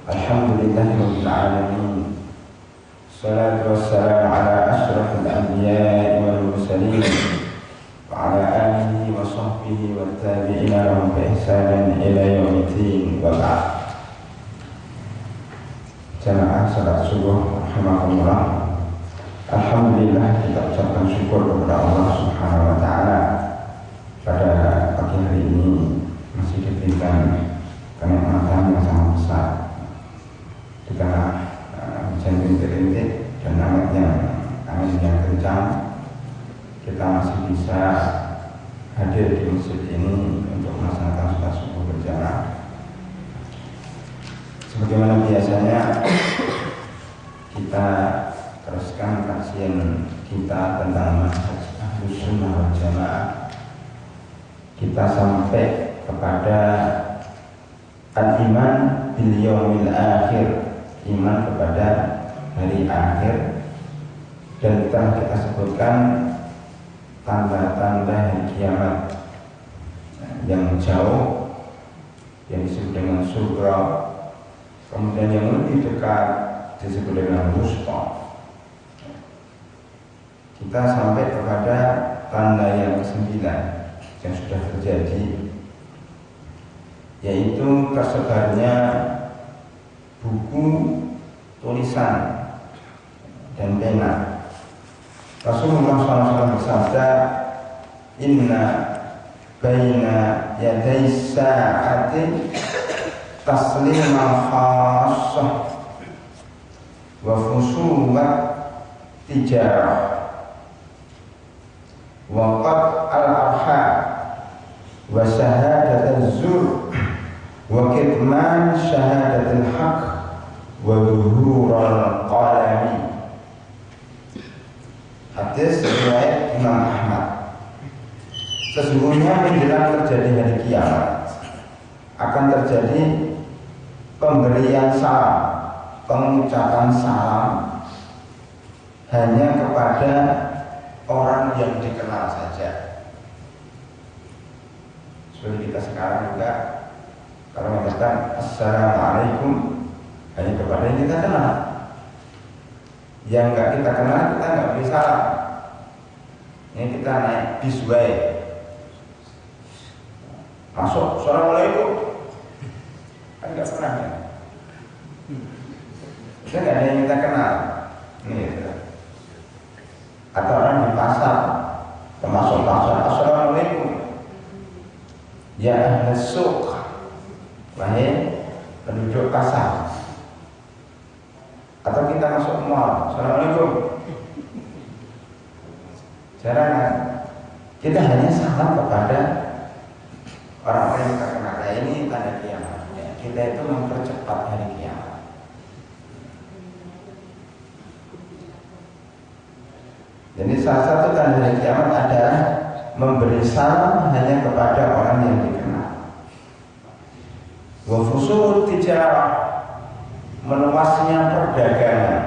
Alhamdulillahirabbil alamin. Salatu wassalamu ala asyrafil anbiya'i wal mursalin wa ala alihi wa sahbihi wat tabi'ina lahum bi ihsanin ila yaumiddin wa ba'd. Jamaah salat subuh rahimakumullah. Alhamdulillah, kita ucapkan syukur kepada Allah Subhanahu wa taala pada pagi hari ini masih diberikan kenikmatan yang sangat besar di tengah hujan rintik-rintik dan angin yang kencang. Kita masih bisa hadir di masjid ini untuk melaksanakan sholat subuh berjamaah. Sebagaimana biasanya, kita teruskan kajian kita tentang manhaj Ahlus Sunnah wal Jamaah. Kita sampai kepada al-iman bil yaumil akhir, iman kepada hari akhir, dan telah kita sebutkan tanda-tanda hari kiamat yang jauh yang disebut dengan surga, kemudian yang lebih dekat disebut dengan wusta. Kita sampai kepada tanda yang ke-9 yang sudah terjadi, yaitu tersebarnya buku tulisan dan pena. Rasulullah SAW bersabda, "Inna baina yaday sa'ati tasliman khassah wa fusulat tijarah wa qad al-arha wa syahadat az-zur wa kitman syahadat al-haq wa zuhural qalami." Hadis riwayat Imam Ahmad. Sesungguhnya menjelang terjadi hari kiamat akan terjadi pemberian salam, pengucapan salam hanya kepada orang yang dikenal saja. Seperti kita sekarang juga, kalau mengatakan assalamualaikum hanya kepada yang kita kenal. Yang nggak kita kenal kita nggak beri salam. Ini kita naik bisway, masuk assalamualaikum, kan nggak pernah ya. Kita nggak ada yang kita kenal. Ini gitu. Atau orang di pasar, termasuk pasar, assalamualaikum ya ahlus suq, wahai penduduk pasar. Atau kita masuk mall, assalamualaikum, jarang kan? Kita hanya salam kepada orang-orang yang kita kenal. Nah, ini tanda kiamat ya. Kita itu mempercepat hari kiamat. Jadi salah satu tanda hari kiamat adalah memberi salam hanya kepada orang yang dikenal. Wa fusul tijarah, meluasnya perdagangan.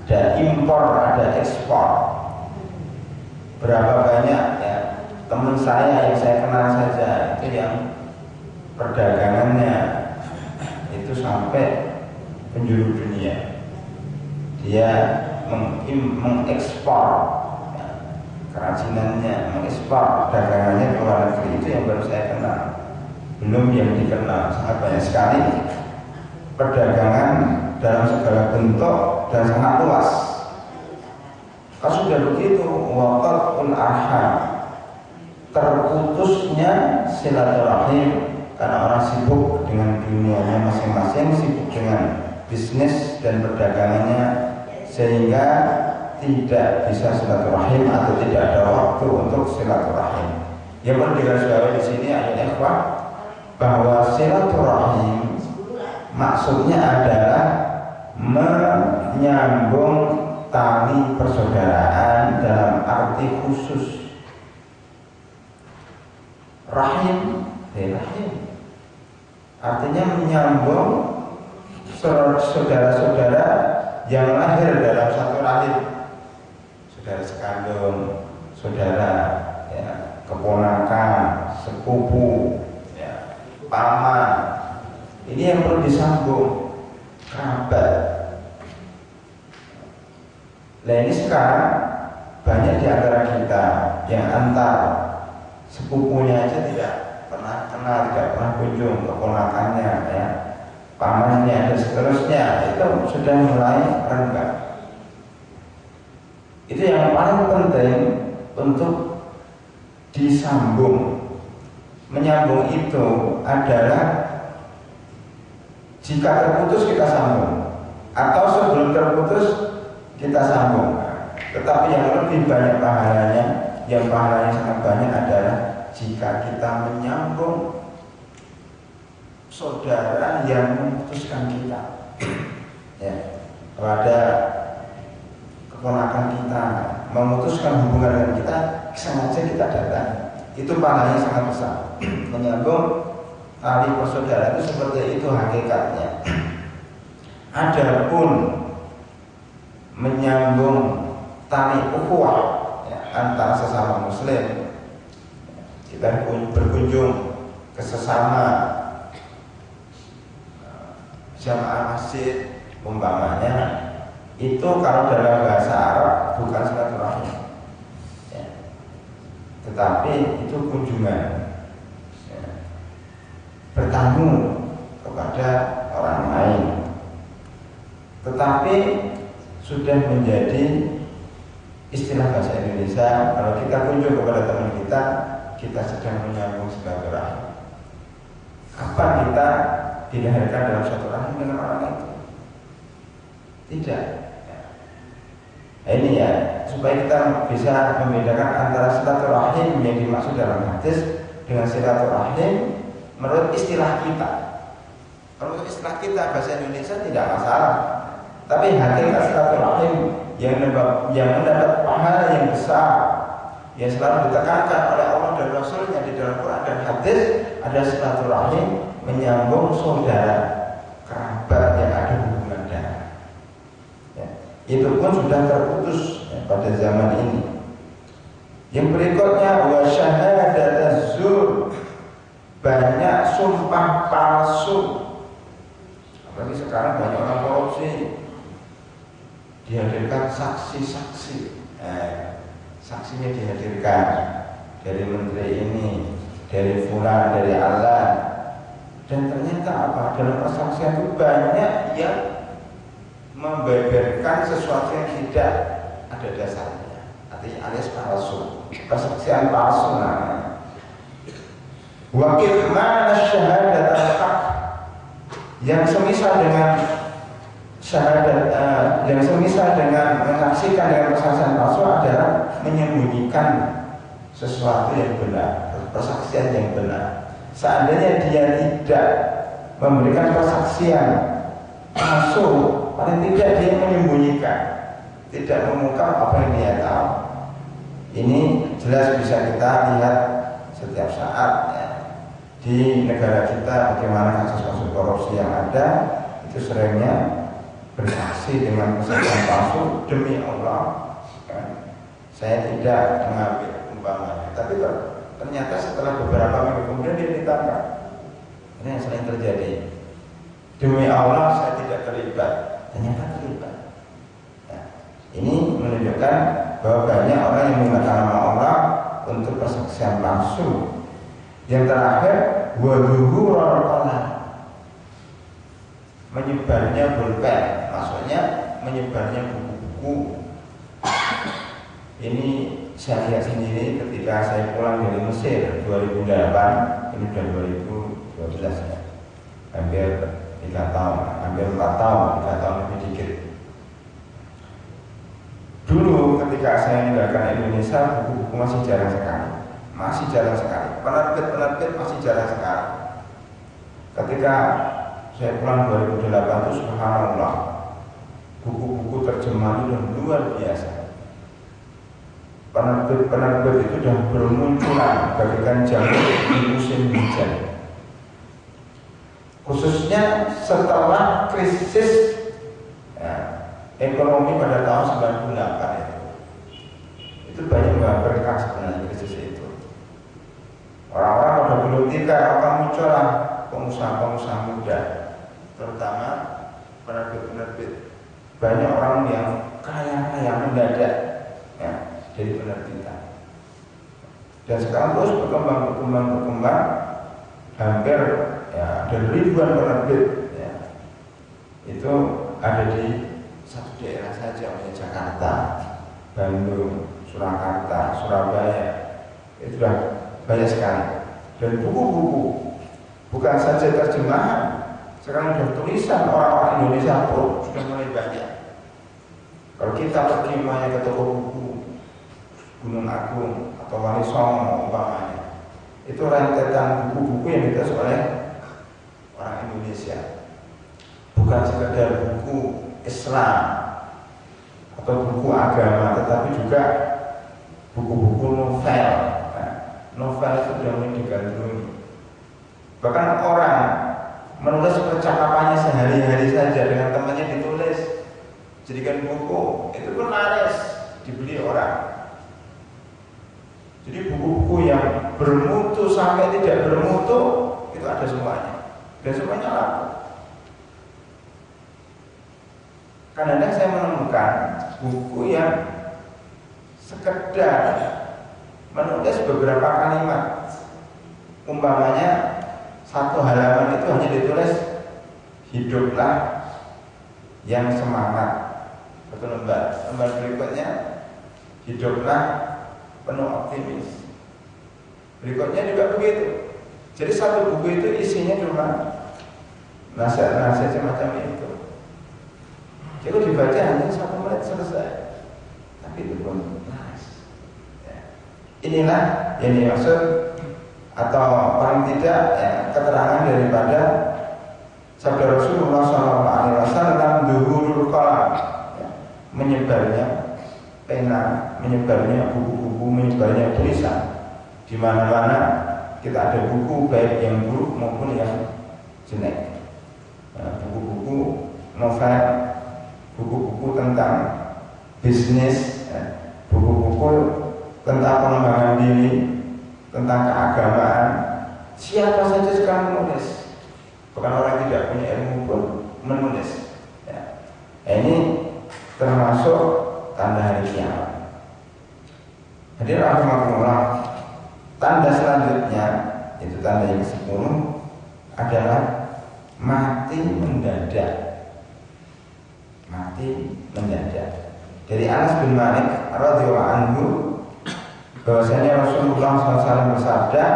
Ada impor, ada ekspor. Berapa banyak ya teman saya yang saya kenal saja itu yang perdagangannya itu sampai penjuru dunia. Dia mengekspor ya, kerajinannya, mengekspor dagangannya ke luar negeri. Itu yang baru saya kenal. Belum yang dikenal, sangat banyak sekali. Perdagangan dalam segala bentuk dan sangat luas. Kalau sudah begitu, waqatul arham, terputusnya silaturahim, karena orang sibuk dengan dunianya masing-masing, sibuk dengan bisnis dan perdagangannya, sehingga tidak bisa silaturahim atau tidak ada waktu untuk silaturahim. Yang perlu digarisbawahi di sini adalah ikhwah, bahwa silaturahim maksudnya adalah menyambung tali persaudaraan dalam arti khusus. Rahim, rahim artinya menyambung saudara-saudara yang lahir dalam satu rahim, saudara sekandung, saudara ya, keponakan, sepupu, ya, paman, Ini yang perlu disambung, kerabat. Nah ini sekarang banyak di antara kita yang antar sepupunya aja tidak pernah kenal, tidak pernah kunjung, keponakannya, ya, pamannya dan seterusnya, itu sudah mulai renggang. Itu yang paling penting untuk disambung. Menyambung itu adalah jika terputus kita sambung, atau sebelum terputus kita sambung. Tetapi yang lebih banyak pahalanya, yang pahalanya sangat banyak adalah jika kita menyambung saudara yang memutuskan kita. Ya, pada keponakan kita memutuskan hubungan dengan kita, sengaja kita datang, itu pahalanya sangat besar. Menyambung tali persaudaraan itu seperti itu hakikatnya. Adapun menyambung tali ukhuwah, ya, antara sesama muslim, kita berkunjung ke sesama jamaah masjid umpamanya, itu kalau dalam bahasa Arab bukan silaturahim, ya, tetapi itu kunjungan, ya, bertamu kepada orang lain, tetapi sudah menjadi istilah bahasa Indonesia. Kalau kita kunjung kepada teman kita, kita sedang menyambung silaturahim. Kapan kita dilahirkan dalam satu rahim dengan orang itu? Tidak. Nah, ini ya, supaya kita bisa membedakan antara silaturahim yang dimaksud dalam hadis dengan silaturahim menurut istilah kita. Menurut istilah kita bahasa Indonesia tidak masalah, tapi hakikat silaturahim yang mendapat pahala yang besar, yang selalu ditekankan oleh Allah dan Rasulnya di dalam Quran dan hadis, ada silaturahim menyambung saudara kerabat yang ada hubungan darah. Ya, itu pun sudah terputus, ya, pada zaman ini. Yang berikutnya wa syahadataz zur, banyak sumpah palsu. Apalagi sekarang banyak orang korupsi, dihadirkan saksi-saksi, saksinya dihadirkan dari menteri ini, dari fulan, dari Allah, dan ternyata apa? Dalam persaksian itu banyak yang membeberkan sesuatu yang tidak ada dasarnya, artinya alias palsu, persaksian palsu namanya. Wakil mana syahadat al-haq, yang semisal dengan syahadat, yang semisal dengan menyaksikan dengan persaksian palsu adalah menyembunyikan sesuatu yang benar, persaksian yang benar. Seandainya dia tidak memberikan persaksian palsu, paling tidak dia menyembunyikan, tidak mengungkap apa yang dia tahu. Ini jelas bisa kita lihat setiap saat, ya, di negara kita bagaimana kasus-kasus korupsi yang ada, itu seringnya bersaksi dengan persaksian palsu. Demi Allah, kan, saya tidak mengambil umpamanya, tapi ternyata setelah beberapa minggu kemudian dia ditangkap. Ini yang sering terjadi. Demi Allah saya tidak terlibat, ternyata terlibat. Nah, ini menunjukkan bahwa banyak orang yang menggunakan nama Allah untuk persaksian palsu. Yang terakhir, wadhuhurul qalam, menyebarnya pulpen, maksudnya menyebarnya buku-buku. Ini saya lihat sendiri ketika saya pulang dari Mesir 2008, ini sudah 2012 ya, hampir 3 tahun, hampir 4 tahun, 3 tahun lebih dikit. Dulu ketika saya meninggalkan Indonesia, buku-buku masih jarang sekali, penerbit-penerbit masih jarang sekali. Ketika saya pulang 2008 itu subhanallah, buku-buku terjemahan itu luar biasa. Penerbit-penerbit itu sudah bermunculan bagaikan jamur di musim hujan. Khususnya setelah krisis, ya, ekonomi pada tahun 98 itu banyak menggambarkan sebenarnya krisis itu. Orang-orang pada belum tiga, akan muncullah pengusaha-pengusaha muda, terutama penerbit-penerbit. Banyak orang yang kaya mendadak ya, dari penerbitan. Dan sekarang terus berkembang, hampir ya, ada ribuan penerbit ya. Itu ada di satu daerah saja, Jakarta, Bandung, Surakarta, Surabaya. Itu sudah banyak sekali. Dan buku-buku bukan saja terjemahan, sekarang sudah tulisan orang-orang Indonesia pun sudah mulai banyak. Kalau kita pergi ke toko buku Gunung Agung atau Wali Songo umpamanya, itu rentetan buku-buku yang ditulis oleh orang Indonesia. Bukan sekedar buku Islam atau buku agama, tetapi juga buku-buku novel. Nah, novel itu sudah mulai digandrungi. Bahkan orang menulis percakapannya sehari-hari saja dengan temannya ditulis, jadikan buku, itu pun laris dibeli orang. Jadi buku-buku yang bermutu sampai tidak bermutu itu ada semuanya, dan semuanya laku. Kadang-kadang saya menemukan buku yang sekedar menulis beberapa kalimat, umpamanya satu halaman itu hanya ditulis hiduplah yang semangat. Satu lembar berikutnya hiduplah penuh optimis. Berikutnya juga begitu. Jadi satu buku itu isinya cuma nasihat-nasihat semacam itu. Jadi dibaca hanya 1 menit selesai. Tapi itu pun nice. Ya. Inilah yang dimaksud atau paling tidak ya, keterangan daripada sabda Rasulullah SAW duhurul qalam, ya, menyebarnya pena, menyebarnya buku-buku, menyebarnya tulisan. Di mana-mana kita ada buku baik yang buruk maupun yang jelek. Buku-buku novel, buku-buku tentang bisnis, buku-buku tentang pengembangan diri, tentang keagamaan. Siapa saja sekarang menulis, bukan orang yang tidak punya ilmu pun menulis. Ya. Ini termasuk tanda hari kiamat. Hadirin rahimakumullah, tanda selanjutnya, itu tanda yang ke-10 adalah mati mendadak. Mati mendadak. Dari Anas bin Malik radhiyallahu anhu bahwasanya Rasulullah SAW bersabda,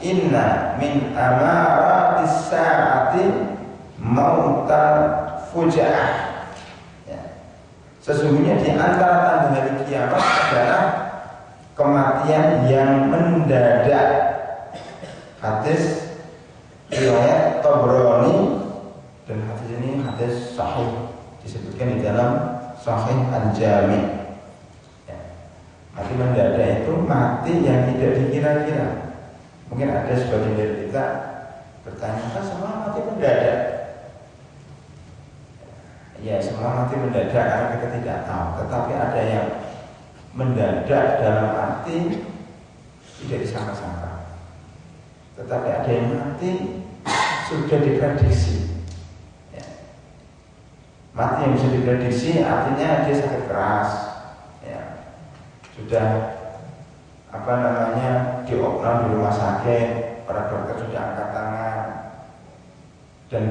inna min amaratis sa'ati mautal fujaah. Ya. Sesungguhnya di antara tanda hari kiamat adalah kematian yang mendadak. Hadis riwayat Tabrani, dan hadis ini hadis sahih, disebutkan di dalam Sahih Al-Jami'. Ya. Mati mendadak itu mati yang tidak dikira-kira. Mungkin ada sebagian dari kita bertanya, kan semua mati mendadak? Ya, semua mati mendadak karena kita tidak tahu. Tetapi ada yang mendadak dalam arti tidak disangka-sangka. Tetapi ada yang mati sudah diprediksi. Ya. Mati yang bisa diprediksi artinya dia sakit keras, ya. Sudah diopnam di rumah sakit, para dokter sudah angkat tangan, dan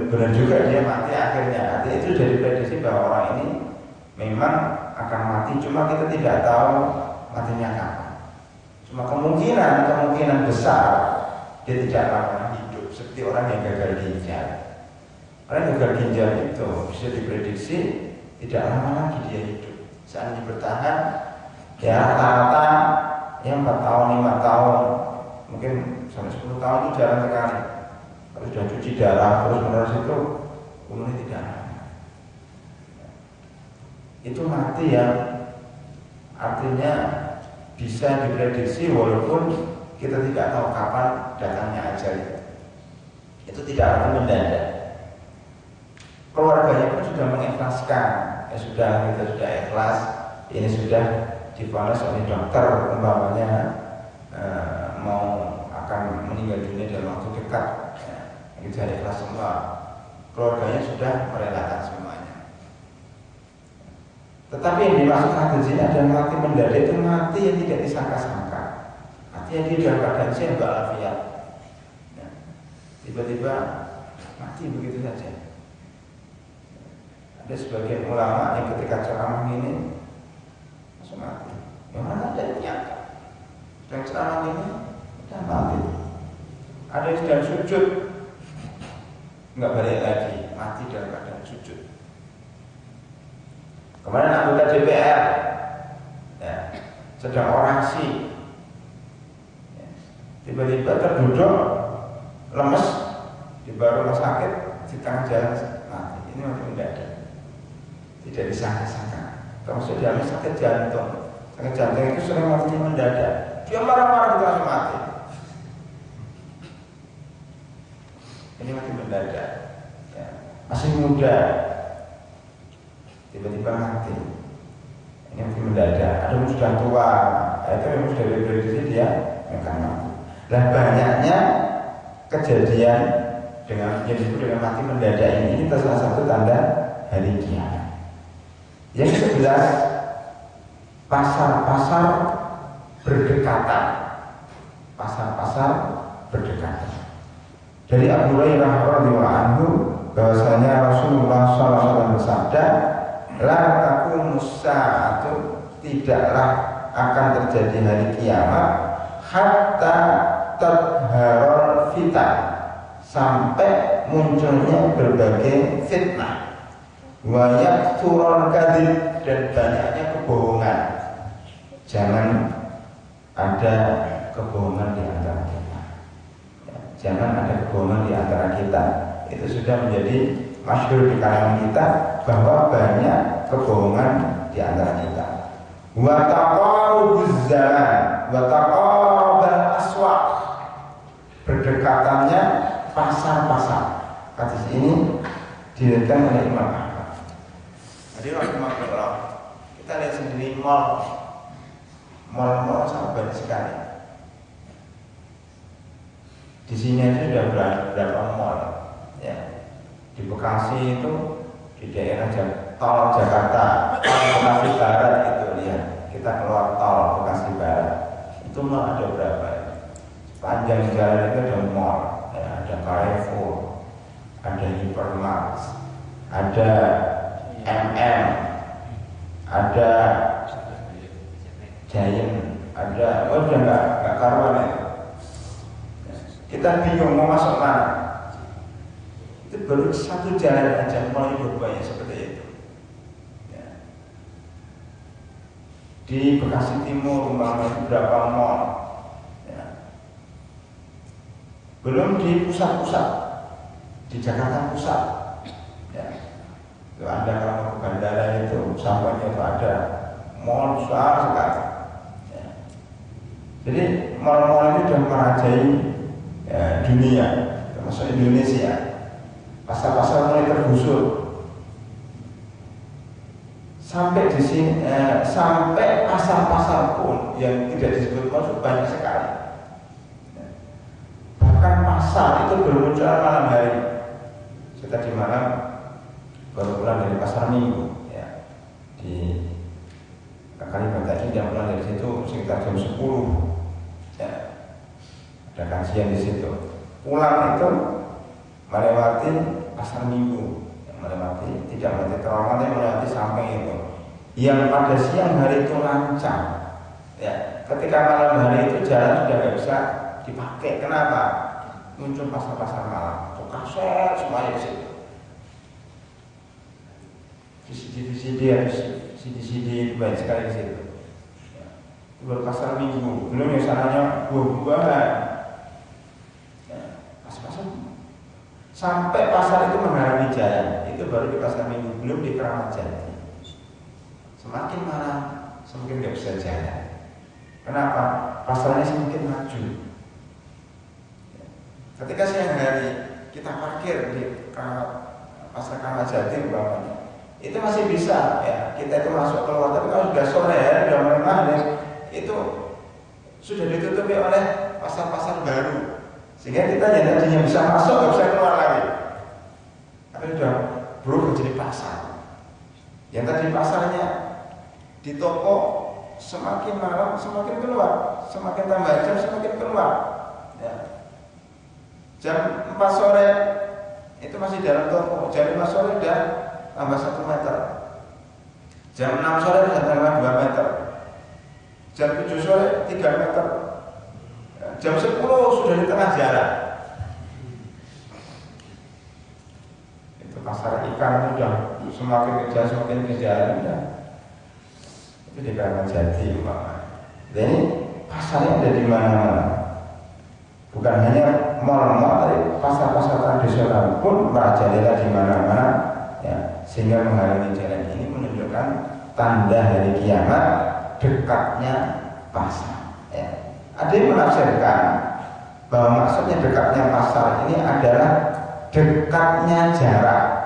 benar juga dia mati akhirnya. Artinya itu sudah diprediksi bahwa orang ini memang akan mati, cuma kita tidak tahu matinya kapan. Cuma kemungkinan besar dia tidak akan hidup, seperti orang yang gagal ginjal. Orang yang gagal ginjal itu bisa diprediksi tidak lama lagi dia hidup. Seandainya bertahan, ya rata-rata yang 4 tahun, 5 tahun, mungkin sampai 10 tahun itu jarang sekali. Kalau sudah cuci darah terus menerus itu umurnya tidak lama. Itu mati yang artinya bisa diprediksi walaupun kita tidak tahu kapan datangnya ajal itu. Itu tidak akan mendadak. Keluarganya pun sudah mengikhlaskan, kita sudah ikhlas, ini sudah divonis oleh dokter umpamanya mau akan meninggal dunia dalam waktu dekat. Ya. sudah ikhlas semua, keluarganya sudah merelakan semuanya. Tetapi yang dimaksud hadis ini adalah mati mendadak, itu mati yang tidak disangka-sangka, mati yang dia dalam keadaan sehat walafiat, ya. Tiba-tiba mati begitu saja. Ada sebagian ulama yang ketika ceramah ini langsung mati. Yang mana ada yang nyata, sedang ceramah ini sudah mati. Ada yang sedang sujud, nggak balik lagi, mati dalam keadaan sujud. Kemarin anggota DPR, ya, sedang orasi, ya, tiba-tiba terduduk, lemes di bawah rumah sakit, di tengah jalan mati. Ini mati mendadak, tidak disangka-sangka. Termasuk dia sakit jantung. Sakit jantung itu sering mati mendadak. Dia marah-marah itu langsung mati. Ini mati mendadak, ya. Masih muda, tiba-tiba mati. Ini mati mendadak. Ada yang sudah tua, itu yang sudah berdiri dia akan mati. Nah, banyaknya kejadian dengan yang disebut dengan mati mendadak ini salah satu tanda hari kiamat. Yang sebelas, pasar-pasar berdekatan. Pasar-pasar berdekatan. Dari Abu Hurairah radhiyallahu anhu bahwasanya Rasulullah SAW bersabda, la taqumus sa'atu, tidaklah akan terjadi hari kiamat hatta tadharul fitan, sampai munculnya berbagai fitnah, wa yakthurul kadzib, dan banyaknya kebohongan. Jangan ada kebohongan di antara kita, ya, jangan ada kebohongan di antara kita. Itu sudah menjadi masyhur di kalangan kita bahwa banyak kebohongan di antara kita. Wa taqarubuz zaman wa taqarubal aswaq, berdekatannya pasar-pasar. Hadis ini diriwayatkan oleh Imam Ahmad. Jadi rahimahullah, kita lihat sendiri mal sangat banyak sekali. Di sini aja sudah berapa mal, ya. Di Bekasi itu, di daerah tol Jakarta, tol Bekasi Barat itu, lihat, kita keluar tol Bekasi Barat, itu mal ada berapa? Panjang jalan itu ada mall, ya, ada Carrefour, ada Hypermart, ada MM, ada Giant, ada, udah nggak karuan itu. Kita bingung mau masuk mana. Itu baru satu jalan aja mulai banyak seperti itu. Ya. Di Bekasi Timur umpamanya beberapa mall, ya. Belum di pusat-pusat, di Jakarta Pusat, ya. Itu Anda kalau ke bandara itu sampainya itu ada mall besar sekali. Ya. Jadi mall-mall ini sudah merajai, ya, dunia, termasuk Indonesia. Pasar-pasar mulai tergusur. Sampai di sini, sampai pasar-pasar pun yang tidak disebut mall banyak sekali. Bahkan pasar itu bermunculan malam hari. Saya tadi malam baru pulang dari pasar Minggu, ya, di Kalibata ini, jam pulang dari situ sekitar jam 10, ya. Ada kajian di situ. Pulang itu melewati pasar Minggu, yang melewati tidak melewati terowongan, tapi melewati samping itu. Yang pada siang hari itu lancar, ya. Ketika malam hari itu jalan sudah nggak bisa dipakai. Kenapa? Muncul pasar-pasar malam, tukang set semuanya di situ. CD banyak sekali di situ. Ya. Itu pasar Minggu, belum yang sananya buah-buahan. Sampai pasar itu menghalangi jalan, itu baru di pasar Minggu, belum di Keramat Jati. Semakin malam, semakin nggak bisa jalan. Kenapa? Pasarnya semakin maju. Ketika siang hari kita parkir di pasar Keramat Jati, itu masih bisa, ya, kita itu masuk keluar. Tapi kalau sudah sore hari, sudah mulai maghrib, itu sudah ditutupi oleh pasar-pasar baru. Sehingga kita yang tadinya bisa masuk nggak bisa keluar lagi. Tapi sudah berubah jadi pasar. Yang tadi pasarnya di toko semakin malam semakin keluar, semakin tambah jam semakin keluar. Ya. Jam 4 sore itu masih dalam toko, jam 5 sore sudah tambah 1 meter. Jam 6 sore sudah tambah 2 meter. Jam 7 sore 3 meter. Jam 10 sudah di tengah jalan. Itu pasar ikan sudah semakin kejar ya. Itu di Keramat Jati, Pak. Jadi pasarnya ada di mana-mana. Bukan hanya mal-mal, tapi pasar-pasar tradisional pun merajalela di mana-mana. Ya, sehingga menghalangi jalan ini menunjukkan tanda hari kiamat, dekatnya pasar. Ya. Ada yang menafsirkan bahwa maksudnya dekatnya pasar ini adalah dekatnya jarak